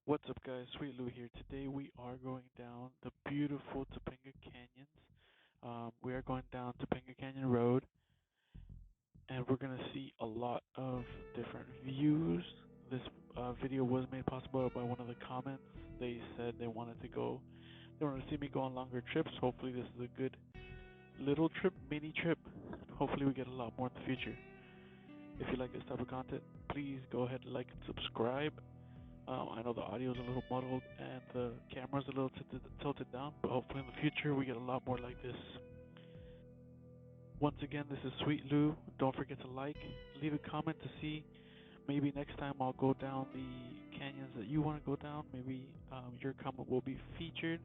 What's up, guys? Sweet Lou here. Today we are going down the beautiful Topenga Canyons. We are going down Topenga Canyon Road, and we're gonna see a lot of different views. This video was made possible by one of the comments. They said they wanted to see me go on longer trips. Hopefully, this is a good little trip, mini trip. Hopefully, we get a lot more in the future. If you like this type of content, please go ahead and like and subscribe. I know the audio is a little muddled and the camera's a little tilted down, but hopefully in the future we get a lot more like this. Once again, this is Sweet Lou. Don't forget to leave a comment to see. Maybe next time I'll go down the canyons that you want to go down. Maybe your comment will be featured.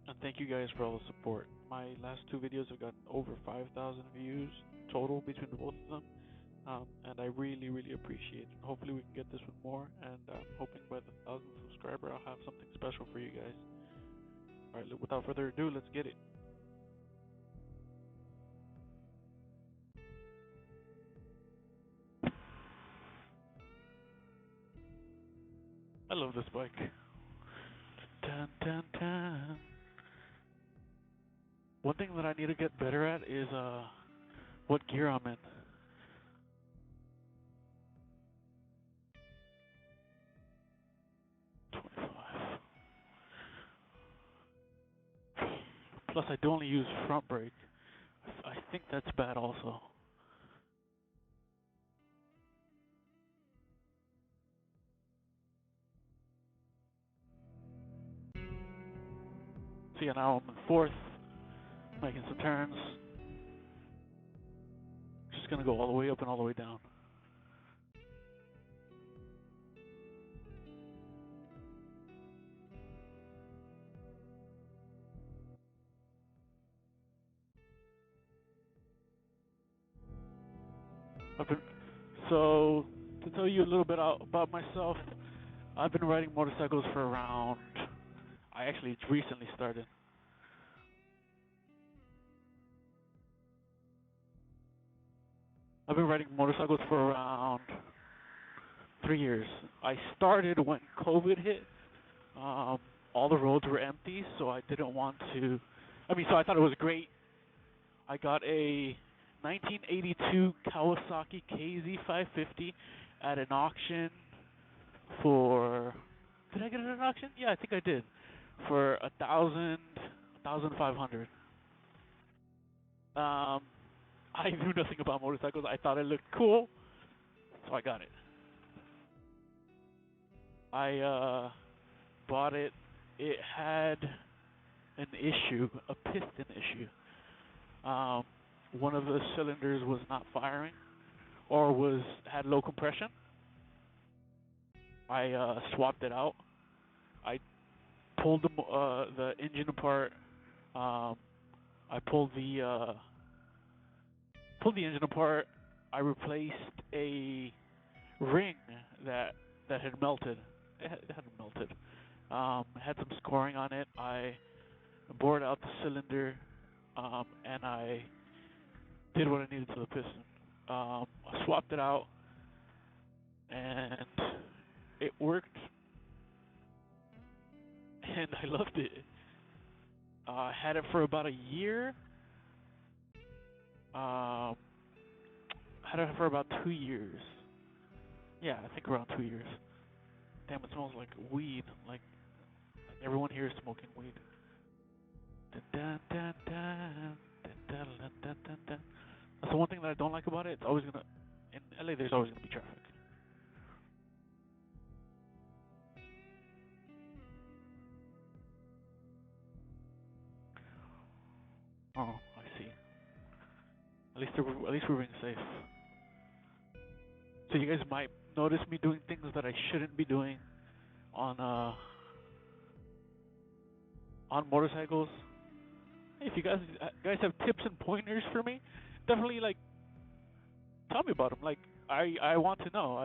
And thank you guys for all the support. My last two videos have gotten over 5,000 views total between the both of them. And I really, really appreciate it. Hopefully we can get this one more, and I'm hoping by the 1,000th subscriber I'll have something special for you guys. Alright, without further ado, let's get it. I love this bike. Dun, dun, dun. One thing that I need to get better at is what gear I'm in. Plus, I do only use front brake. I think that's bad also. See, now I'm in fourth, making some turns. Just gonna go all the way up and all the way down. So, to tell you a little bit about myself, I've been riding motorcycles for I actually recently started. I've been riding motorcycles for around 3 years. I started when COVID hit. All the roads were empty, so I didn't want to. So I thought it was great. I got a 1982 Kawasaki KZ550 at an auction for. Did I get it at an auction? Yeah, I think I did. For 1,500. I knew nothing about motorcycles. I thought it looked cool, so I got it. I bought it. It had an issue, a piston issue. One of the cylinders was not firing, or had low compression. I swapped it out. I pulled the engine apart. I pulled the engine apart. I replaced a ring that had melted. It hadn't melted. Had some scoring on it. I bored out the cylinder, and I did what I needed to the piston. I swapped it out, and it worked, and I loved it. I had it for about a year. Had it for about 2 years. Yeah, I think around 2 years. Damn, it smells like weed. Like everyone here is smoking weed. That's the one thing that I don't like about it. In LA, there's always gonna be traffic. Oh, I see. At least we're being safe. So you guys might notice me doing things that I shouldn't be doing on motorcycles. If you guys have tips and pointers for me, definitely tell me about them. I want to know.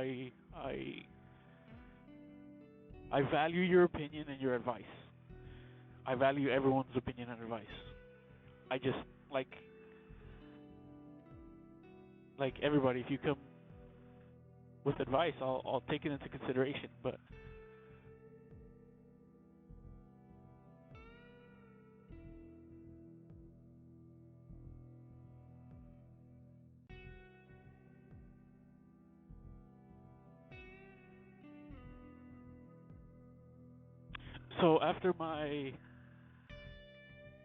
I value your opinion and your advice. I value everyone's opinion and advice. I just like everybody. If you come with advice, I'll take it into consideration. But So after my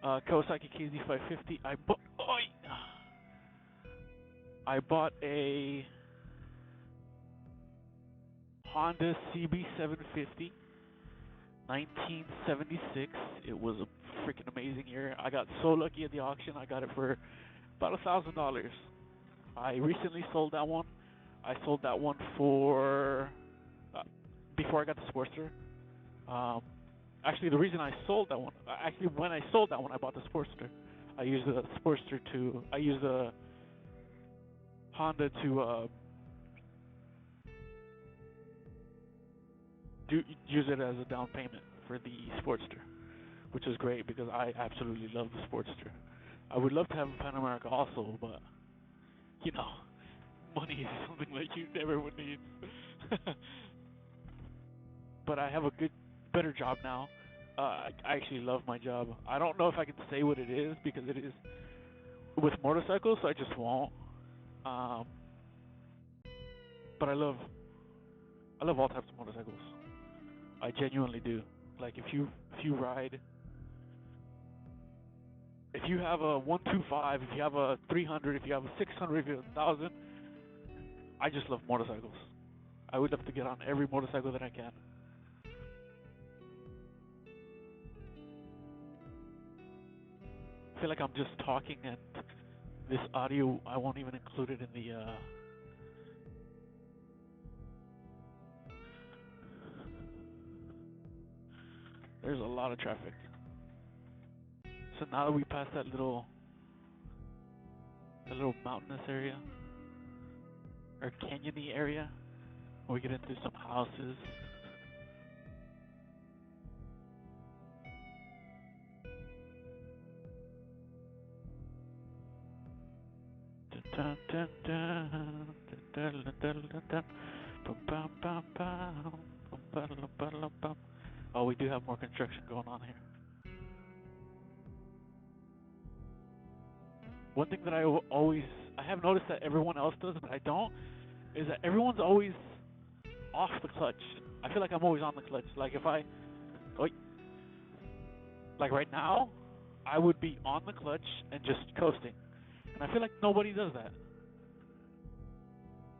Kawasaki KZ550, I bought a Honda CB750, 1976. It was a freaking amazing year. I got so lucky at the auction. I got it for about $1,000. I recently sold that one. I sold that one for before I got the Sportster. Actually, the reason I sold that one, when I sold that one, I bought the Sportster. I used the Sportster I used the Honda to use it as a down payment for the Sportster, which is great because I absolutely love the Sportster. I would love to have a Pan America also, but you know, money is something that everyone needs. But I have a better job now. I actually love my job. I don't know if I can say what it is because it is with motorcycles, so I just won't. But I love all types of motorcycles. I genuinely do. Like if you ride, if you have a 125, if you have a 300, if you have a 600, if you have a 1,000, I just love motorcycles. I would love to get on every motorcycle that I can. I feel like I'm just talking, and this audio, I won't even include it in the there's a lot of traffic. So now that we passed that little mountainous area or canyony area, we get into some houses. Oh, we do have more construction going on here. One thing that I have noticed that everyone else does, but I don't, is that everyone's always off the clutch. I feel like I'm always on the clutch. Like like right now, I would be on the clutch and just coasting. And I feel like nobody does that.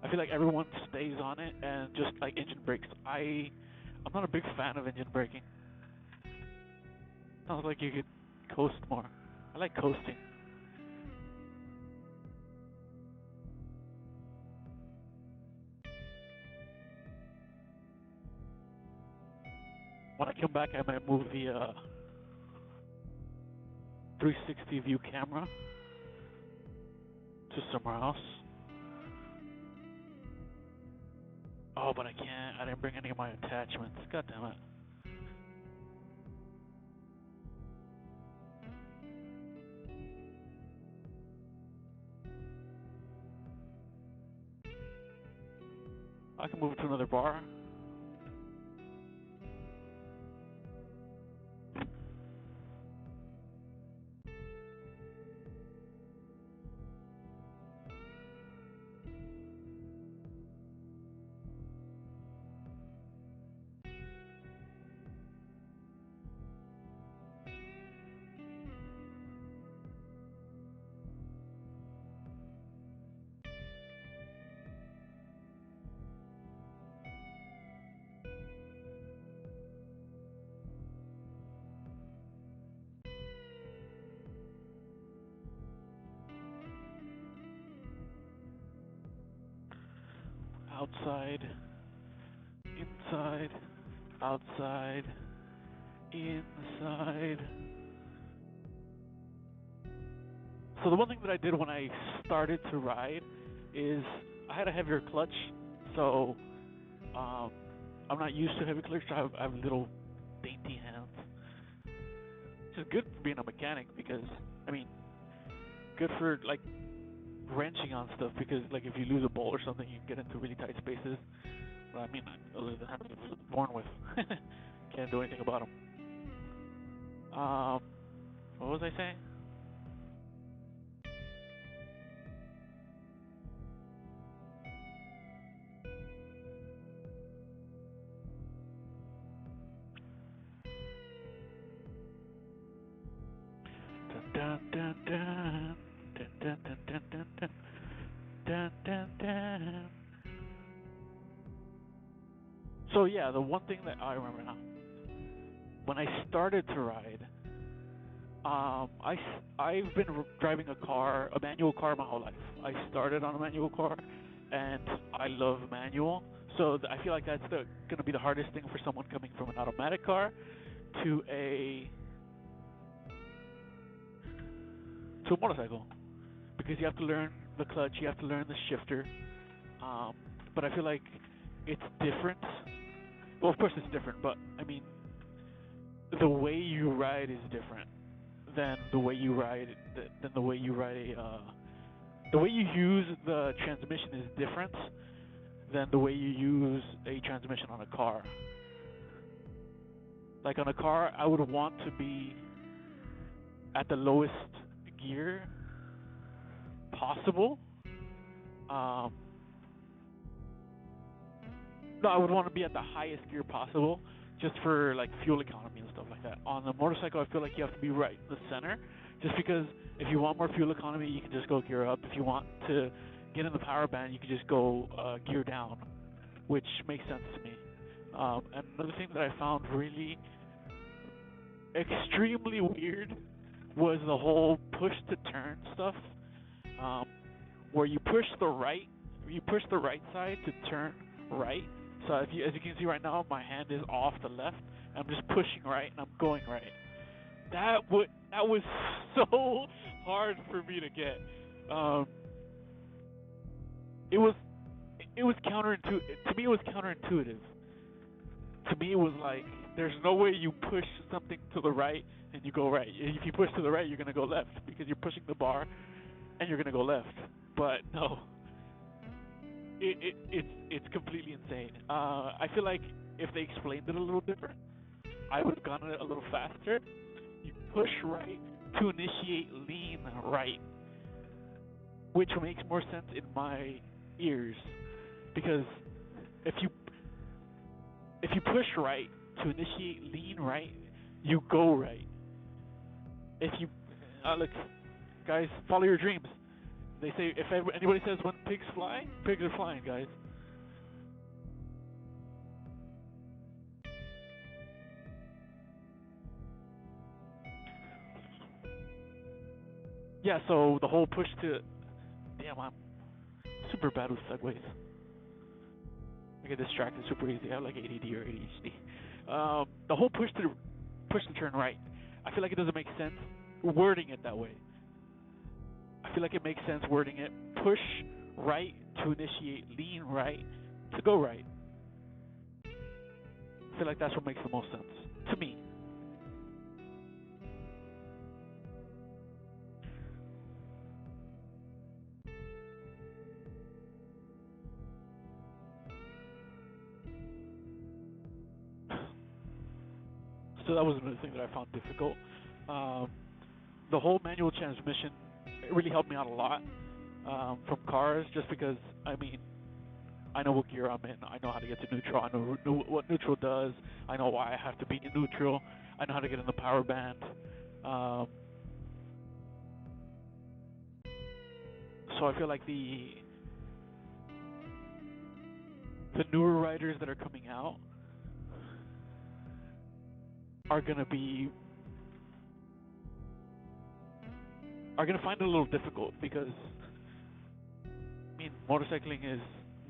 I feel like everyone stays on it and just like engine brakes. I'm not a big fan of engine braking. Sounds like you could coast more. I like coasting. When I come back, I might move the 360 view camera to somewhere else. Oh, but I can't. I didn't bring any of my attachments. God damn it. I can move it to another bar. Outside, inside, outside, inside. So the one thing that I did when I started to ride is I had a heavier clutch, so I'm not used to heavy clutch. I have little dainty hands, which is good for being a mechanic because, I mean, good for like wrenching on stuff because like if you lose a bolt or something, you get into really tight spaces. But I mean, other than that, I was born with. Can't do anything about them. What was I saying? So yeah, the one thing that I remember now, when I started to ride, I've been driving a manual car my whole life. I started on a manual car, and I love manual. So I feel like that's going to be the hardest thing for someone coming from an automatic car to a motorcycle, because you have to learn the clutch, you have to learn the shifter. Um, but I feel like it's different. Well, of course it's different, but I mean, the way you ride is different than the way you ride than the way you ride a the way you use the transmission is different than the way you use a transmission on a car. Like on a car, I would want to be at the lowest gear possible. Um, no, I would want to be at the highest gear possible, just for like fuel economy and stuff like that. On the motorcycle, I feel like you have to be right in the center, just because if you want more fuel economy, you can just go gear up. If you want to get in the power band, you can just go gear down, which makes sense to me. And another thing that I found really extremely weird was the whole push to turn stuff, um, where you push the right side to turn right. So as you can see right now, my hand is off the left. I'm just pushing right and I'm going right. That was so hard for me to get. Um, it was counterintuitive to me. It was counterintuitive. To me, it was like there's no way you push something to the right and you go right. If you push to the right, you're gonna go left because you're pushing the bar and you're gonna go left. But no, it's completely insane. I feel like if they explained it a little different, I would have gone it a little faster. You push right to initiate lean right, which makes more sense in my ears, because if you push right to initiate lean right, you go right. If you look, guys, follow your dreams. They say if anybody says when pigs fly, pigs are flying, guys. Yeah, so the whole push to, damn, I'm super bad with segues. I get distracted super easy. I have like ADD or ADHD. The whole push to turn right. I feel like it doesn't make sense wording it that way. I feel like it makes sense wording it push right to initiate lean right to go right. I feel like that's what makes the most sense to me. So that was another thing that I found difficult. Um, the whole manual transmission, it really helped me out a lot from cars, just because I mean I know what gear I'm in. I know how to get to neutral. I know what neutral does. I know why I have to be in neutral. I know how to get in the power band. Um, so I feel like the newer riders that are coming out are gonna find it a little difficult, because I mean motorcycling is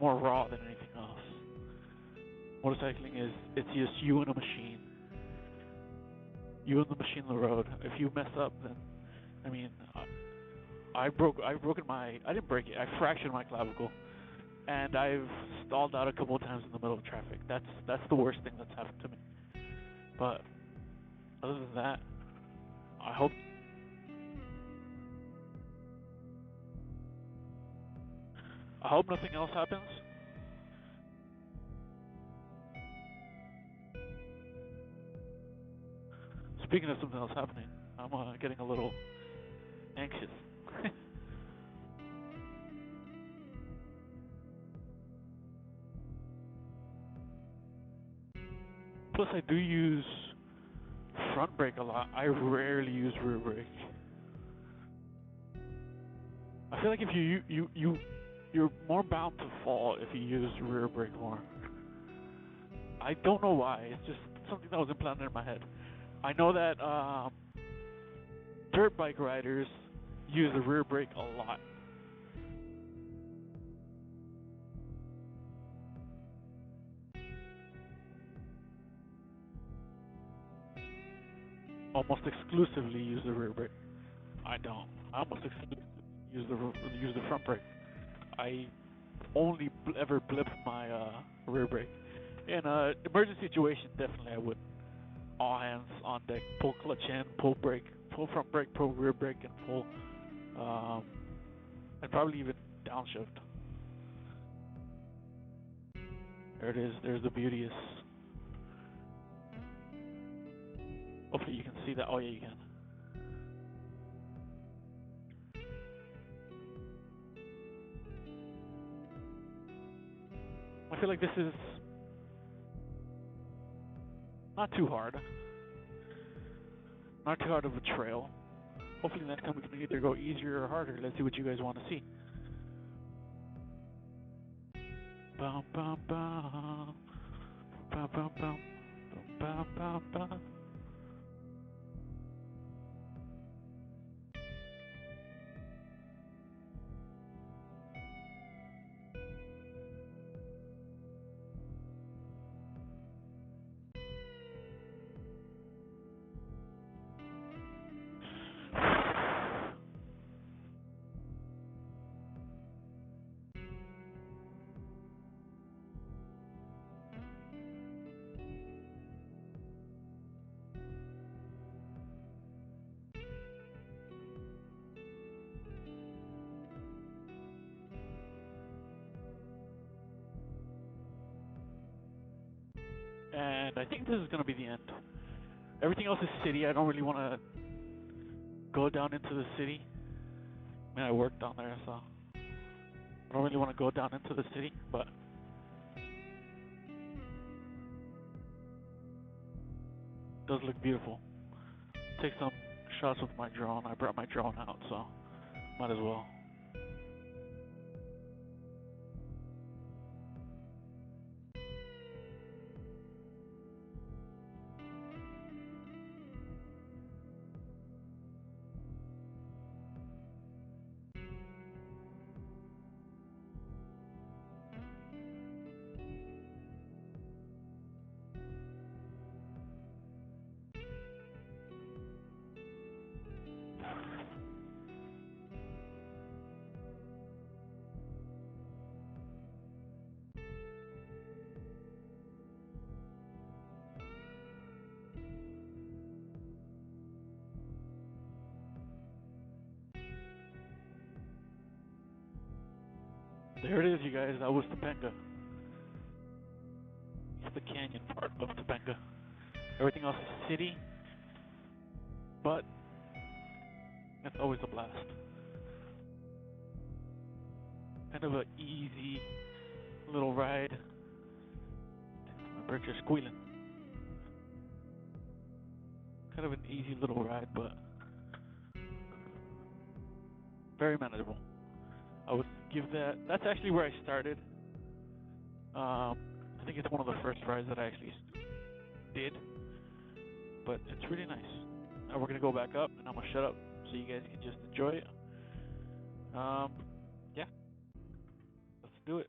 more raw than anything else. Motorcycling is it's just you and a machine. You and the machine on the road. If you mess up, then I mean, I didn't break it. I fractured my clavicle, and I've stalled out a couple of times in the middle of traffic. That's the worst thing that's happened to me. But other than that, I hope nothing else happens. Speaking of something else happening, I'm getting a little anxious. Plus, I do use front brake a lot. I rarely use rear brake. I feel like if you're more bound to fall if you use rear brake more. I don't know why. It's just something that was implanted in my head. I know that dirt bike riders use the rear brake a lot. Almost exclusively use the rear brake. I don't. I almost exclusively use the front brake. I only ever blip my rear brake. In an emergency situation, definitely I would. All hands on deck, pull clutch in, pull brake, pull front brake, pull rear brake, and pull, and probably even downshift. There it is. There's the Beauteous. Hopefully you can see that. Oh yeah, you can. I feel like this is not too hard. Not too hard of a trail. Hopefully next time we can either go easier or harder. Let's see what you guys want to see. Bum bum bum. Bum bum bum. Bum bum bum. And I think this is going to be the end. Everything else is city. I don't really want to go down into the city. I mean, I work down there, so I don't really want to go down into the city, but it does look beautiful. Take some shots with my drone. I brought my drone out, so might as well. There it is, you guys. That was Topenga. It's the canyon part of Topenga. Everything else is city, but it's always a blast. Kind of an easy little ride. My brakes are squealing. Kind of an easy little ride, but very manageable. I would give that. That's actually where I started. I think it's one of the first rides that I actually did, but it's really nice. Now we're gonna go back up, and I'm gonna shut up so you guys can just enjoy it. Yeah, let's do it.